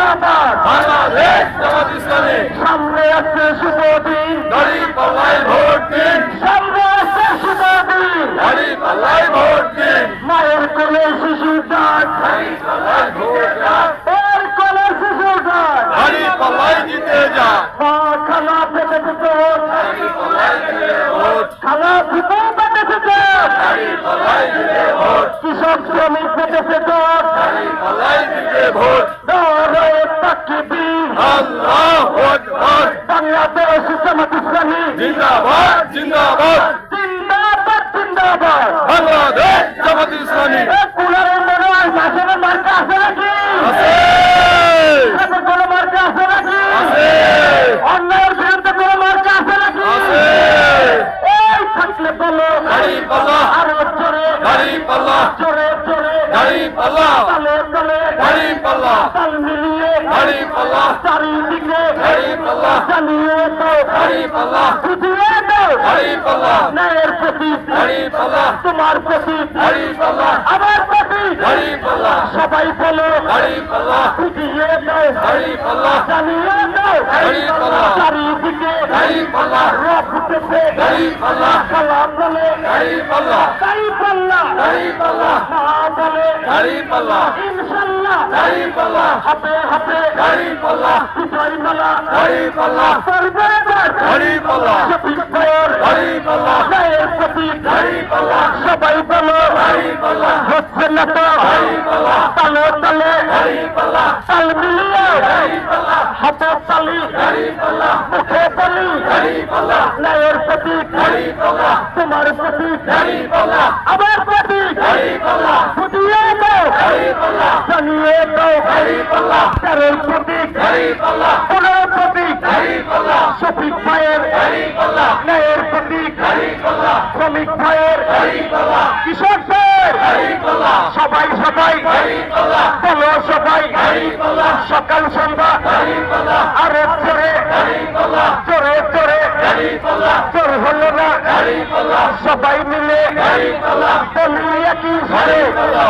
জিন্দাবাদ বাংলাদেশ জামাত ইসলামী সামনে আছে শুভ দিন দাঁড়িপাল্লায় ভোট দিন সামনে আছে শুভ দিন দাঁড়িপাল্লায় ভোট দিন মায়ের কোলে শিশুর ডাক দাঁড়িপাল্লায় ভোট দান এর কোলে শিশুর ডাক দাঁড়িপাল্লায় জিতে যা মা খালা পেটে পেটে দাঁড়িপাল্লায় দিলে ভোট খালা ফুটো পেটে পেটে দাঁড়িপাল্লায় দিলে ভোট কৃষক শ্রমিক পেটে পেটে দাঁড়িপাল্লায় দিলে ভোট নারায়ে তাকবীর আল্লাহু আকবার বাংলাদেশ জামাত ইসলামী জিন্দাবাদ জিন্দাবাদ জিন্দাবাদ জিন্দাবাদ বাংলাদেশ জামাত ইসলামী কুলারের মনে হয় মাসের মার্কা আছে নাকি আছে কোনো মার্কা আছে নাকি আছে অন্যায়ের বিরুদ্ধে কোনো মার্কা আছে নাকি আছে এই থাকলে বলো দাঁড়িপাল্লা আরো জোরে দাঁড়িপাল্লা জোরে জোরে দাঁড়িপাল্লা তালে তালে দাঁড়িপাল্লা তাল মিলিয়ে দাঁড়িপাল্লা চারিদিকে দাঁড়িপাল্লা জানিয়ে দাও দাঁড়িপাল্লা বুঝিয়ে দাও দাঁড়িপাল্লা ন্যায়ের প্রতি দাঁড়িপাল্লা তোমার প্রতি দাঁড়িপাল্লা আমার প্রতি দাঁড়িপাল্লা সবাই বলো দাঁড়িপাল্লা বুঝিয়ে দাও দাঁড়িপাল্লা জানিয়ে দাও দাঁড়িপাল্লা চারিদিকে দাঁড়িপাল্লা রব উঠেছে দাঁড়িপাল্লা সালাম বলে দাঁড়িপাল্লা দাঁড়িপাল্লা দাঁড়িপাল্লা মা বলে দাঁড়িপাল্লা ইনশাল্লাহ দাঁড়িপাল্লা হাতে হাতে দাঁড়িপাল্লা বিজয় মালা দাঁড়িপাল্লা সর্বদার দাঁড়িপাল্লা শফিক ভাইয়ের দাঁড়িপাল্লা ন্যায়ের প্রতি দাঁড়িপাল্লা সবাই বলো দাঁড়িপাল্লা হচ্ছে না তো দাঁড়িপাল্লা তালে তালে দাঁড়িপাল্লা তাল মিলিয়ে দাঁড়িপাল্লা হাতে তালি দাঁড়িপাল্লা মুখে তালি দাঁড়িপাল্লা ন্যায়ের প্রতি দাঁড়িপাল্লা তোমার প্রতি দাঁড়িপাল্লা আমার প্রতি দাঁড়িপাল্লা বুঝিয়ে দাও দাঁড়িপাল্লা জানিয়ে দাও দাঁড়িপাল্লা তারের প্রতি দাঁড়িপাল্লা পুনর প্রতি দাঁড়িপাল্লা শফিক ভাইয়ের দাঁড়িপাল্লা ন্যায়ের প্রতি দাঁড়িপাল্লা শ্রমিক ভাইয়ের দাঁড়িপাল্লা কৃষক ভাইয়ের দাঁড়িপাল্লা সবাই সবাই দাঁড়িপাল্লা বলো সবাই দাঁড়িপাল্লা সকাল সন্ধ্যা দাঁড়িপাল্লা আরো জোরে দাঁড়িপাল্লা জোরে জোরে দাঁড়িপাল্লা জোর হলো না দাঁড়িপাল্লা সবাই মিলে দাঁড়িপাল্লা বলি একই ঘরে দাঁড়িপাল্লা